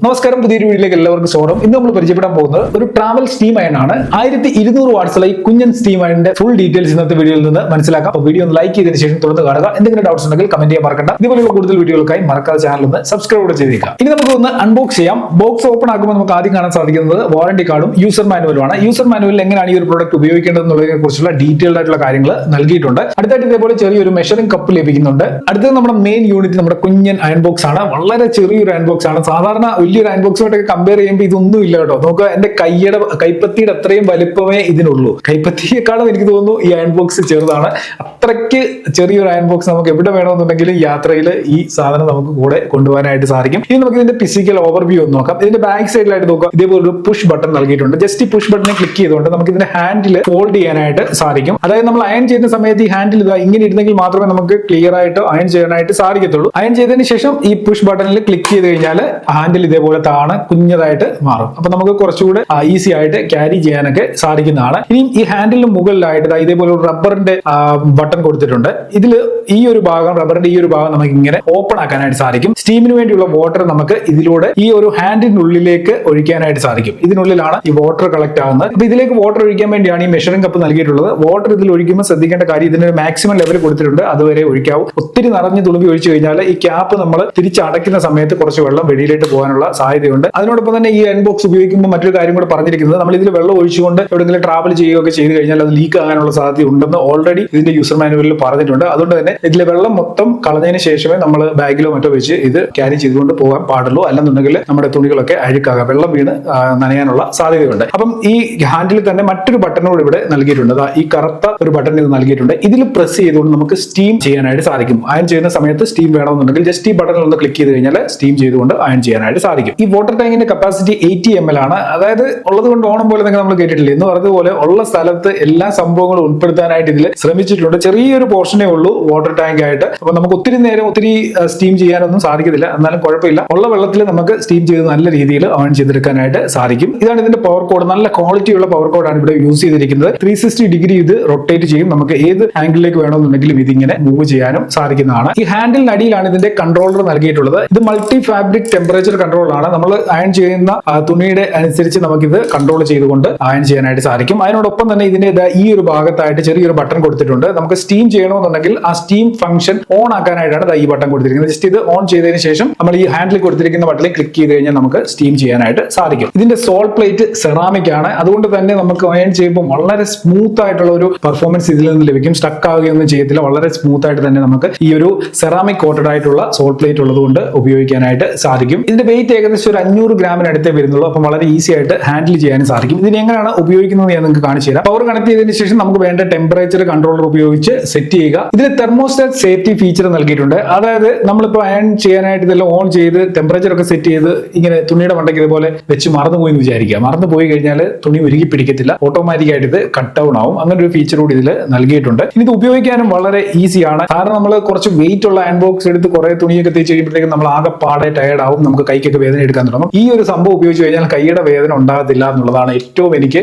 നമസ്കാരം, പുതിയൊരു വീഡിയോയിലേക്ക് എല്ലാവർക്കും സ്വാഗതം. ഇന്ന് നമ്മൾ പരിചയപ്പെടാൻ പോകുന്നത് ഒരു ട്രാവൽ സ്റ്റീം അയൺ ആണ്. 1200 വാട്ട്സുള്ള ഈ കുഞ്ഞൻ സ്റ്റീം അയണിന്റെ ഫുൾ ഡീറ്റെയിൽസ് ഇന്നത്തെ വീഡിയോയിൽ നിന്ന് മനസ്സിലാക്കാം. അപ്പോൾ വീഡിയോ ഒന്ന് ലൈക്ക് ചെയ്തതിനു ശേഷം തുടർന്ന് കാണുക. എന്തെങ്കിലും ഡൗട്ട്സ് ഉണ്ടെങ്കിൽ കമന്റ് ചെയ്യാൻ മറക്കണ്ട. ഇതുപോലുള്ള കൂടുതൽ വീഡിയോകൾക്കായി മറക്കാതെ ചാനൽ ഒന്ന് സബ്സ്ക്രൈബ് ചെയ്തേക്കാം. ഇനി നമുക്ക് ഒന്ന് അൺബോക്സ് ചെയ്യാം. ബോക്സ് ഓപ്പൺ ആക്കുമ്പോൾ നമുക്ക് ആദ്യം കാണാൻ സാധിക്കുന്നത് വാറന്റി കാർഡും യൂസർ മാനുവലുമാണ്. യൂസർ മാനുവലിൽ എങ്ങനെയാണ് ഈ ഒരു പ്രോഡക്റ്റ് ഉപയോഗിക്കേണ്ടത് എന്നുള്ളതിനെ കുറിച്ചുള്ള ഡീറ്റെയിൽഡ് ആയിട്ടുള്ള കാര്യങ്ങൾ നൽകിയിട്ടുണ്ട്. അടുത്തായിട്ട് ഇതേപോലെ ചെറിയൊരു മെഷറിംഗ് കപ്പ് ലഭിക്കുന്നുണ്ട്. അടുത്തത് നമ്മുടെ മെയിൻ യൂണിറ്റ് നമ്മുടെ കുഞ്ഞൻ അയൺ ബോക്സ് ആണ്. വളരെ ചെറിയൊരു അയൺ ബോക്സ് ആണ്. സാധാരണ വലിയൊരു അയൺ ബോക്സുമായിട്ട് കമ്പയർ ചെയ്യുമ്പോൾ ഇതൊന്നും ഇല്ല കേട്ടോ. നോക്കുക, എന്റെ കൈപ്പത്തിയുടെ അത്രയും വലിപ്പമേ ഇതിനുള്ളൂ. കൈപ്പത്തിയേക്കാളും എനിക്ക് തോന്നുന്നു ഈ അയൺ ബോക്സ് ചെറുതാണ്. അത്രയ്ക്ക് ചെറിയൊരു അയൺ ബോക്സ് നമുക്ക് എവിടെ വേണമെന്നുണ്ടെങ്കിലും യാത്രയിൽ ഈ സാധനം നമുക്ക് കൂടെ കൊണ്ടുപോകാനായിട്ട് സാധിക്കും. ഇനി നമുക്ക് ഇതിന്റെ ഫിസിക്കൽ ഓവർവ്യൂ ഒന്ന് നോക്കാം. ഇതിന്റെ ബാക്ക് സൈഡിലായിട്ട് നോക്കാം, ഇതേപോലെ ഒരു പുഷ് ബട്ടൺ നൽകിയിട്ടുണ്ട്. ജസ്റ്റ് ഈ പുഷ് ബട്ടനെ ക്ലിക്ക് ചെയ്തുകൊണ്ട് നമുക്ക് ഇതിന്റെ ഹാൻഡിൽ ഫോൾഡ് ചെയ്യാനായിട്ട് സാധിക്കും. അതായത് നമ്മൾ അയൺ ചെയ്യുന്ന സമയത്ത് ഈ ഹാൻഡിൽ ഇങ്ങനെ ഇരുന്നെങ്കിൽ മാത്രമേ നമുക്ക് ക്ലിയർ ആയിട്ട് അയൺ ചെയ്യാനായിട്ട് സാധിക്കത്തുള്ളൂ. അയൺ ചെയ്തതിന് ശേഷം ഈ പുഷ് ബട്ടണിൽ ക്ലിക്ക് ചെയ്ത് കഴിഞ്ഞാൽ ഹാൻഡിൽ ഇതേപോലെ താണ് കുഞ്ഞതായിട്ട് മാറും. അപ്പൊ നമുക്ക് കുറച്ചുകൂടെ ഈസി ആയിട്ട് ക്യാരി ചെയ്യാനൊക്കെ സാധിക്കുന്നതാണ്. ഇനി ഈ ഹാൻഡിലിന് മുകളിലായിട്ട് ഇതേപോലെ ഒരു റബ്ബറിന്റെ ബട്ടൺ കൊടുത്തിട്ടുണ്ട്. ഇതിൽ ഈ ഒരു ഭാഗം, റബ്ബറിന്റെ ഈ ഒരു ഭാഗം നമുക്ക് ഇങ്ങനെ ഓപ്പൺ ആക്കാനായിട്ട് സാധിക്കും. സ്റ്റീമിന് വേണ്ടിയുള്ള വാട്ടർ നമുക്ക് ഇതിലൂടെ ഈ ഒരു ഹാൻഡിനുള്ളിലേക്ക് ഒഴിക്കാനായിട്ട് സാധിക്കും. ഇതിനുള്ളിലാണ് ഈ വാട്ടർ കളക്ട് ആവുന്നത്. അപ്പൊ ഇതിലേക്ക് വാട്ടർ ഒഴിക്കാൻ വേണ്ടിയാണ് ഈ മെഷറിംഗ് കപ്പ് നൽകിയിട്ടുള്ളത്. വാട്ടർ ഇതിൽ ഒഴിക്കുമ്പോൾ ശ്രദ്ധിക്കേണ്ട കാര്യം, ഇതിന് മാക്സിമം ലെവൽ കൊടുത്തിട്ടുണ്ട്, അതുവരെ ഒഴിക്കാവൂ. ഒത്തിരി നിറഞ്ഞ് തുളുമ്പി ഒഴിച്ചു കഴിഞ്ഞാൽ ഈ ക്യാപ്പ് നമ്മൾ തിരിച്ചടയ്ക്കുന്ന സമയത്ത് കുറച്ച് വെള്ളം വെളിയിലേക്ക് പോകാനുള്ള സാധ്യതയുണ്ട്. അതിനോടൊപ്പം തന്നെ ഈ അയൺ ബോക്സ് ഉപയോഗിക്കുമ്പോൾ മറ്റൊരു കാര്യം കൂടെ പറഞ്ഞിരിക്കുന്നത്, നമ്മൾ ഇതിൽ വെള്ളം ഒഴിച്ചുകൊണ്ട് എവിടെയെങ്കിലും ട്രാവൽ ചെയ്യുകയൊക്കെ ചെയ്ത് കഴിഞ്ഞാൽ അത് ലീക്ക് ആകാനുള്ള സാധ്യത ഉണ്ടെന്ന് ഓൾറെഡി ഇതിന്റെ യൂസർ മാനുവലിൽ പറഞ്ഞിട്ടുണ്ട്. അതുകൊണ്ട് തന്നെ ഇതിലെ വെള്ളം മൊത്തം കളഞ്ഞതിന് ശേഷമേ നമ്മൾ ബാഗിലോ മറ്റോ വെച്ച് ഇത് ക്യാരി ചെയ്തുകൊണ്ട് പോകാൻ പാടുള്ളൂ. അല്ലെന്നുണ്ടെങ്കിൽ നമ്മുടെ തുണികളൊക്കെ അഴുക്കാകാം, വെള്ളം വീണ് നനയാനുള്ള സാധ്യതയുണ്ട്. അപ്പം ഈ ഹാൻഡിൽ തന്നെ മറ്റൊരു ബട്ടണോട് ഇവിടെ നൽകിയിട്ടുണ്ട്. ഈ കറുത്ത ഒരു ബട്ടൺ ഇത് നൽകിയിട്ടുണ്ട്. ഇതിൽ പ്രസ് ചെയ്തുകൊണ്ട് നമുക്ക് സ്റ്റീം ചെയ്യാനായിട്ട് സാധിക്കും. അയൺ ചെയ്യുന്ന സമയത്ത് സ്റ്റീം വേണമെന്നുണ്ടെങ്കിൽ ജസ്റ്റ് ഈ ബട്ടണിൽ ഒന്ന് ക്ലിക്ക് ചെയ്ത് കഴിഞ്ഞാൽ സ്റ്റീം ചെയ്തുകൊണ്ട് അയൺ ചെയ്യാനായിട്ട് സാധിക്കും. ഈ വാട്ടർ ടാങ്കിന്റെ കപ്പാസിറ്റി 80 ml ആണ്. അതായത് ഉള്ളത് കൊണ്ട് ഓണം പോലെ നിങ്ങൾ നമ്മൾ കേട്ടിട്ടില്ല എന്ന് പറഞ്ഞതുപോലെ ഉള്ള സ്ഥലത്ത് എല്ലാ സംഭവങ്ങളും ഉൾപ്പെടുത്താനായിട്ട് ഇതിൽ ശ്രമിച്ചിട്ടുണ്ട്. ചെറിയൊരു പോർഷനേ ഉള്ളൂ വാട്ടർ ടാങ്ക് ആയിട്ട്. അപ്പൊ നമുക്ക് ഒത്തിരി നേരം ഒത്തിരി സ്റ്റീം ചെയ്യാനൊന്നും സാധിക്കത്തില്ല. എന്നാലും കുഴപ്പമില്ല, ഉള്ള വെള്ളത്തിൽ നമുക്ക് സ്റ്റീം ചെയ്ത് നല്ല രീതിയിൽ ഓൺ ചെയ്തെടുക്കാനായിട്ട് സാധിക്കും. ഇതാണ് ഇതിന്റെ പവർ കോഡ്. നല്ല ക്വാളിറ്റിയുള്ള പവർ കോഡാണ് ഇവിടെ യൂസ് ചെയ്തിരിക്കുന്നത്. 360 ഡിഗ്രി ഇത് റൊട്ടേറ്റ് ചെയ്യും. നമുക്ക് ഏത് ആംഗിളിലേക്ക് വേണമെന്നുണ്ടെങ്കിലും ഇതിങ്ങനെ മൂവ് ചെയ്യാനും സാധിക്കുന്നതാണ്. ഈ ഹാൻഡിലിന് അടിയിലാണ് ഇതിന്റെ കൺട്രോളർ നൽകിയിട്ടുള്ളത്. ഇത് മൾട്ടി ഫാബ്രിക് ടെമ്പറേച്ചർ കൺട്രോൾ ആണ്. നമ്മൾ അയൺ ചെയ്യുന്ന തുണിയുടെ അനുസരിച്ച് നമുക്കിത് കൺട്രോൾ ചെയ്തുകൊണ്ട് അയൺ ചെയ്യാനായിട്ട് സാധിക്കും. അതിനോടൊപ്പം തന്നെ ഇതിന്റെ ഈ ഒരു ഭാഗത്തായിട്ട് ചെറിയൊരു ബട്ടൺ കൊടുത്തിട്ടുണ്ട്. നമുക്ക് സ്റ്റീം ചെയ്യണമെന്നുണ്ടെങ്കിൽ ആ സ്റ്റീം ഫംഗ്ഷൻ ഓൺ ആക്കാനായിട്ടാണ് ഈ ബട്ടൺ കൊടുത്തിരിക്കുന്നത്. ജസ്റ്റ് ഇത് ഓൺ ചെയ്തതിന് ശേഷം നമ്മൾ ഈ ഹാൻഡിൽ കൊടുത്തിരിക്കുന്ന ബട്ടണിൽ ക്ലിക്ക് ചെയ്ത് കഴിഞ്ഞാൽ നമുക്ക് സ്റ്റീം ചെയ്യാനായിട്ട് സാധിക്കും. ഇതിന്റെ സോൾ പ്ലേറ്റ് സെറാമിക് ആണ്. അതുകൊണ്ട് തന്നെ നമുക്ക് അയൺ ചെയ്യുമ്പോൾ വളരെ സ്മൂത്ത് ആയിട്ടുള്ള ഒരു പെർഫോമൻസ് ഇതിൽ നിന്ന് ലഭിക്കും. സ്റ്റക്ക് ആവുകയൊന്നും ചെയ്യത്തില്ല. വളരെ സ്മൂത്ത് ആയിട്ട് തന്നെ നമുക്ക് ഈ ഒരു സെറാമിക് കോട്ടഡ് ആയിട്ടുള്ള സോൾ പ്ലേറ്റ് ഉള്ളതുകൊണ്ട് ഉപയോഗിക്കാനായിട്ട് സാധിക്കും. ഇതിന്റെ വെയിറ്റ് ഏകദേശം ഒരു 500 ഗ്രാമിനടുത്തേ വരുന്നുള്ളൂ. അപ്പം വളരെ ഈസി ആയിട്ട് ഹാൻഡിൽ ചെയ്യാനും സാധിക്കും. ഇതിന് എങ്ങനെയാണ് ഉപയോഗിക്കുന്നത് ഞാൻ നിങ്ങൾക്ക് കാണിച്ചു തരാം. പവർ കണക്ട് ചെയ്തതിനു ശേഷം നമുക്ക് വേണ്ട ടെമ്പറേച്ചർ കൺട്രോളർ ഉപയോഗിച്ച് സെറ്റ് ചെയ്യുക. ഇതിൽ തെർമോസ്റ്റാറ്റ് സേഫ്റ്റി ഫീച്ചർ നൽകിയിട്ടുണ്ട്. അതായത് നമ്മളിപ്പോൾ അയൺ ചെയ്യാനായിട്ട് ഇതെല്ലാം ഓൺ ചെയ്ത് ടെമ്പറേച്ചർ ഒക്കെ സെറ്റ് ചെയ്ത് ഇങ്ങനെ തുണിയുടെ മണ്ടയ്ക്ക് ഇതുപോലെ വെച്ച് മറന്നുപോയി എന്ന് വിചാരിക്കുക. മറന്നു പോയി കഴിഞ്ഞാൽ തുണി ഉരുകി പിടിക്കത്തില്ല, ഓട്ടോമാറ്റിക് ആയിട്ട് ഇത് കട്ട് ഡൗൺ ആവും. അങ്ങനെ ഒരു ഫീച്ചർ കൂടി ഇതിൽ നൽകിയിട്ടുണ്ട്. ഇനി ഇത് ഉപയോഗിക്കാനും വളരെ ഈസിയാണ്. കാരണം നമ്മൾ കുറച്ച് വെയിറ്റ് ഉള്ള അയൺ ബോക്സ് എടുത്ത് കുറെ തുണിയൊക്കെ തേച്ച് കഴിയുമ്പോഴത്തേക്കും നമ്മൾ ആകെ പാടെ ടയർഡ് ആവും. നമുക്ക് കൈക്കൊക്കെ വേദന എടുക്കാൻ തുടങ്ങും. ഈ ഒരു സംഭവം ഉപയോഗിച്ച് കഴിഞ്ഞാൽ കൈയുടെ വേദന ഉണ്ടാകത്തില്ല എന്നുള്ളതാണ് ഏറ്റവും എനിക്ക്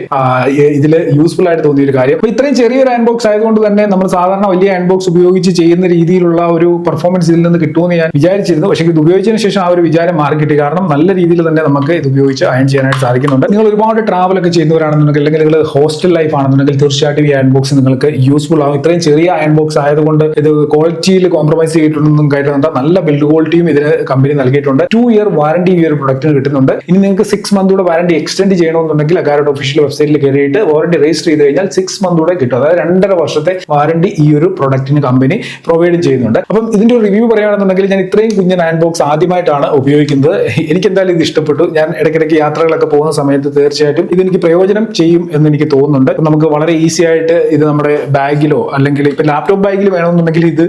ഇതിൽ യൂസ്ഫുൾ ആയിട്ട് തോന്നിയ ഒരു കാര്യം. അപ്പൊ ഇത്രയും ചെറിയൊരു അയൺ ബോക്സ് ആയതുകൊണ്ട് തന്നെ നമ്മൾ സാധാരണ വലിയ അയൺ ബോക്സ് ഉപയോഗിച്ച് ചെയ്യുന്ന രീതിയിലുള്ള ഒരു പെർഫോമൻസ് ഇതിൽ നിന്ന് കിട്ടുമെന്ന് ഞാൻ വിചാരിച്ചിരുന്നു. പക്ഷേ ഇത് ഉപയോഗിച്ചതിന് ശേഷം ആ ഒരു വിചാരം മാറി കിട്ടി. കാരണം നല്ല രീതിയിൽ തന്നെ നമുക്ക് ഇത് ഉപയോഗിച്ച് അയൺ ചെയ്യാനായിട്ട് സാധിക്കുന്നുണ്ട്. നിങ്ങൾ ഒരുപാട് ട്രാവൽ ഒക്കെ ചെയ്യുന്നവരാണെന്നുണ്ടെങ്കിൽ, അല്ലെങ്കിൽ നിങ്ങൾ ഹോസ്റ്റൽ ലൈഫ് ആണെന്നുണ്ടെങ്കിൽ തീർച്ചയായിട്ടും ഈ അയൺ ബോക്സ് നിങ്ങൾക്ക് യൂസ്ഫുൾ ആവും. ഇത്രയും ചെറിയ അയൺ ബോക്സ് ആയതുകൊണ്ട് ഇത് ക്വാളിറ്റിയിൽ കോംപ്രമൈസ് ചെയ്തിട്ടുണ്ടെന്നും കരുതുന്നുണ്ട്. നല്ല ബിൽഡ് ക്വാളിറ്റിയും ഇതിന് കമ്പനി നൽകിയിട്ടുണ്ട്. 2 year വാറന്റി ഈ ഒരു പ്രൊഡക്റ്റിന് കിട്ടുന്നുണ്ട്. ഇനി നിങ്ങൾക്ക് 6 month വാറന്റി എക്സ്റ്റെൻഡ് ചെയ്യണമെന്നുണ്ടെങ്കിൽ അഗാരോയുടെ ഒഫീഷ്യൽ വെബ്സൈറ്റിൽ കയറിയിട്ട് വാറന്റി രജിസ്റ്റർ ചെയ്ത് കഴിഞ്ഞാൽ 6 month കിട്ടും. അതായത് 2.5 വർഷത്തെ വാറന്റി ഈ ഒരു പ്രൊഡക്റ്റിന് കമ്പനി പ്രൊവൈഡ് ചെയ്യുന്നുണ്ട്. അപ്പം ഇതിന്റെ ഒരു റിവ്യൂ പറയുകയാണെന്നുണ്ടെങ്കിൽ, ഞാൻ ഇത്രയും കുഞ്ഞൻ അയൺ ബോക്സ് ആദ്യമായിട്ടാണ് ഉപയോഗിക്കുന്നത്. എനിക്ക് എന്തായാലും ഇത് ഇഷ്ടപ്പെട്ടു. ഞാൻ ഇടയ്ക്കിടയ്ക്ക് യാത്രകളൊക്കെ പോകുന്ന സമയത്ത് തീർച്ചയായിട്ടും ഇതെനിക്ക് പ്രയോജനം ചെയ്യും എന്ന് എനിക്ക് തോന്നുന്നുണ്ട്. നമുക്ക് വളരെ ഈസി ആയിട്ട് ഇത് നമ്മുടെ ബാഗിലോ അല്ലെങ്കിൽ ഇപ്പൊ ലാപ്ടോപ്പ് ബാഗിൽ വേണമെന്നുണ്ടെങ്കിൽ ഇത്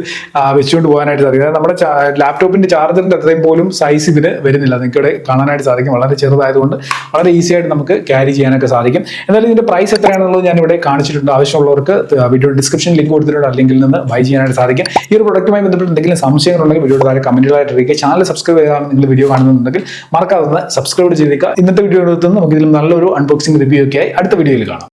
വെച്ചുകൊണ്ട് പോകാനായിട്ട് സാധിക്കും. നമ്മുടെ ലാപ്ടോപ്പിന്റെ ചാർജറിന്റെ അത്രയും പോലും സൈസ് ഇതിന് വരുന്നില്ല. നിങ്ങൾക്ക് ഇവിടെ കാണാനായിട്ട് സാധിക്കും. വളരെ ചെറുതായതുകൊണ്ട് വളരെ ഈസി ആയിട്ട് നമുക്ക് ക്യാരി ചെയ്യാനൊക്കെ സാധിക്കും. എന്നാലും ഇതിന്റെ പ്രൈസ് എത്രയാണെന്നുള്ളത് ഞാൻ ഇവിടെ കാണിച്ചിട്ടുണ്ട്. ആവശ്യമുള്ളവർക്ക് വീഡിയോ ഡിസ്ക്രിപ്ഷൻ ലിങ്ക് കൊടുത്തിട്ടുണ്ട്. ലിങ്കിൽ നിന്ന് ബൈ ചെയ്യാനായിട്ട് സാധിക്കും. ഈ ഒരു പ്രൊഡക്റ്റുമായി ബന്ധപ്പെട്ട് എന്തെങ്കിലും സംശയങ്ങളുണ്ടെങ്കിൽ വീഡിയോയുടെ താഴെ കമന്റുകളായിട്ട് അറിയിക്കുക. ചാനൽ സബ്സ്ക്രൈബ് ചെയ്താണ് നിങ്ങൾ വീഡിയോ കാണുന്നുണ്ടെങ്കിൽ മറക്കാതെ സബ്സ്ക്രൈബ് ചെയ്തേക്കുക. ഇന്നത്തെ വീഡിയോ എടുത്തുനിന്ന് നമുക്ക് ഇതിലും നല്ലൊരു അൺബോക്സിംഗ് റിവ്യൂ ഒക്കെ ആയി അടുത്ത വീഡിയോയിൽ കാണാം.